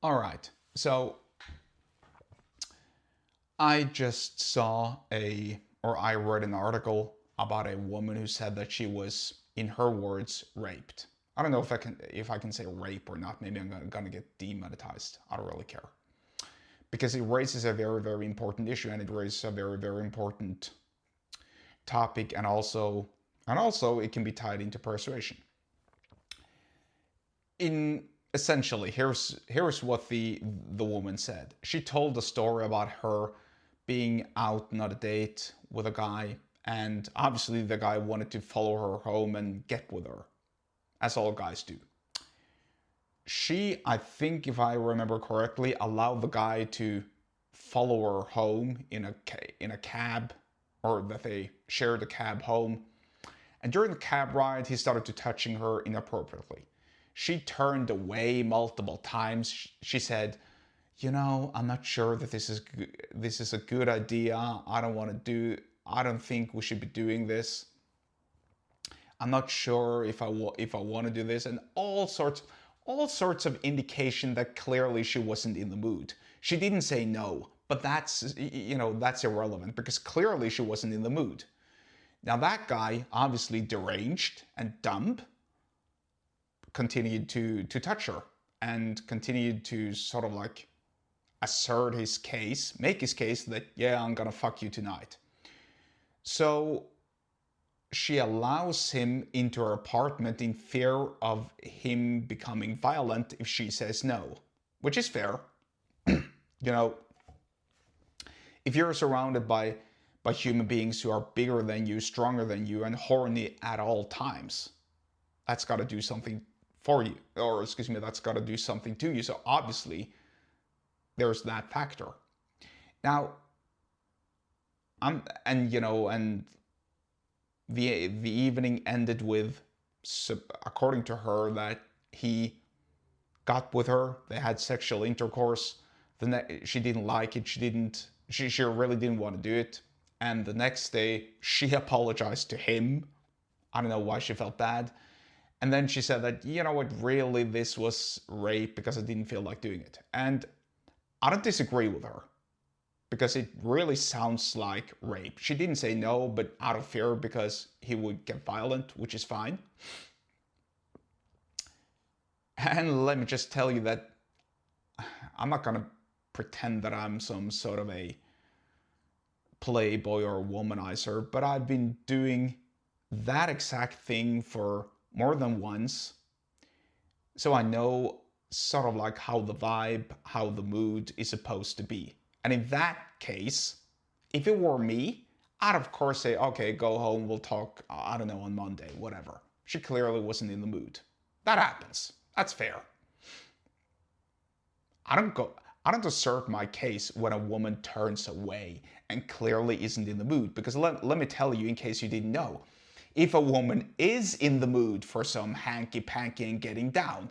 All right. So I just saw I read an article about a woman who said that she was, in her words, raped. I don't know if I can say rape or not. Maybe I'm gonna get demonetized. I don't really care because it raises a very very important issue, and it raises a very very important topic, and also it can be tied into persuasion. In essentially, here's what the woman said. She told a story about her being out on a date with a guy, and obviously the guy wanted to follow her home and get with her, as all guys do. She, I think if I remember correctly, allowed the guy to follow her home in a cab, or that they shared a cab home. And during the cab ride, he started to touching her inappropriately. She turned away multiple times. She said, I'm not sure that this is a good idea. I don't think we should be doing this. I'm not sure if I want to do this, and all sorts of indication that clearly she wasn't in the mood. She didn't say no, but that's irrelevant because clearly she wasn't in the mood. Now that guy, obviously deranged and dumb, continued to touch her and continued to sort of like assert his case, make his case that, yeah, I'm gonna fuck you tonight. So she allows him into her apartment in fear of him becoming violent if she says no, which is fair. You know, if you're surrounded by human beings who are bigger than you, stronger than you, and horny at all times, that's got to do something for you, or excuse me, that's got to do something to you. So obviously, there's that factor. Now, and the evening ended with, according to her, that he got with her. They had sexual intercourse. She didn't like it. She really didn't want to do it. And the next day, she apologized to him. I don't know why she felt bad. And then she said that, really, this was rape because I didn't feel like doing it. And I don't disagree with her because it really sounds like rape. She didn't say no, but out of fear because he would get violent, which is fine. And let me just tell you that I'm not going to pretend that I'm some sort of a playboy or womanizer, but I've been doing that exact thing for more than once. So I know sort of like how the vibe, how the mood is supposed to be. And in that case, if it were me, I'd of course say, okay, go home, we'll talk, I don't know, on Monday, whatever. She clearly wasn't in the mood. That happens. That's fair. I don't assert my case when a woman turns away and clearly isn't in the mood, because let me tell you, in case you didn't know, if a woman is in the mood for some hanky-panky and getting down,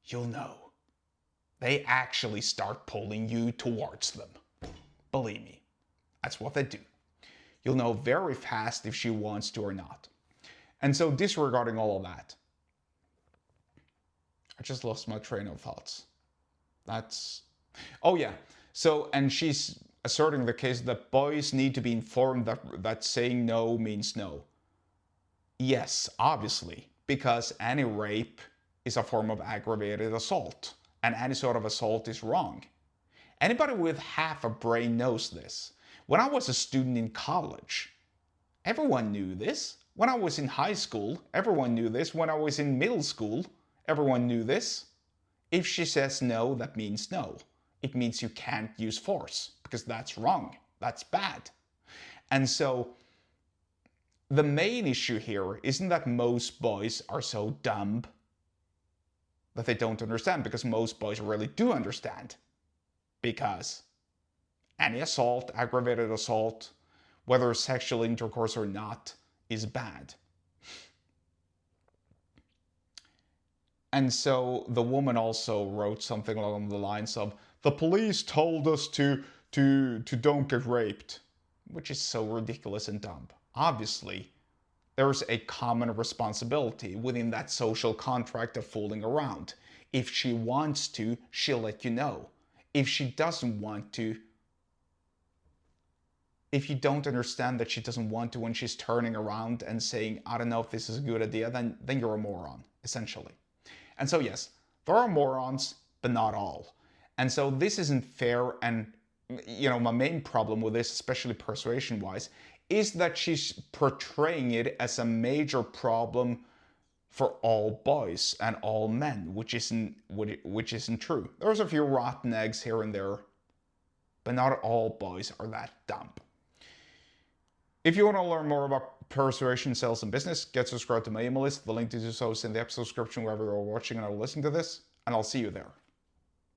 you'll know. They actually start pulling you towards them. Believe me, that's what they do. You'll know very fast if she wants to or not. And so, disregarding all of that, I just lost my train of thoughts. Oh yeah. So, and she's asserting the case that boys need to be informed that saying no means no. Yes, obviously, because any rape is a form of aggravated assault, and any sort of assault is wrong. Anybody with half a brain knows this. When I was a student in college, everyone knew this. When I was in high school, everyone knew this. When I was in middle school, everyone knew this. If she says no, that means no. It means you can't use force, because that's wrong. That's bad. And so, the main issue here isn't that most boys are so dumb that they don't understand, because most boys really do understand. Because any assault, aggravated assault, whether sexual intercourse or not, is bad. And so the woman also wrote something along the lines of, the police told us to don't get raped, which is so ridiculous and dumb. Obviously, there's a common responsibility within that social contract of fooling around. If she wants to, she'll let you know. If she doesn't want to, if you don't understand that she doesn't want to when she's turning around and saying, I don't know if this is a good idea, then you're a moron, essentially. And so yes, there are morons, but not all. And so this isn't fair, and my main problem with this, especially persuasion-wise, is that she's portraying it as a major problem for all boys and all men, which isn't true. There's a few rotten eggs here and there, but not all boys are that dumb. If you want to learn more about persuasion, sales, and business, get subscribed to my email list. The link to do so is in the episode description wherever you're watching and are listening to this, and I'll see you there.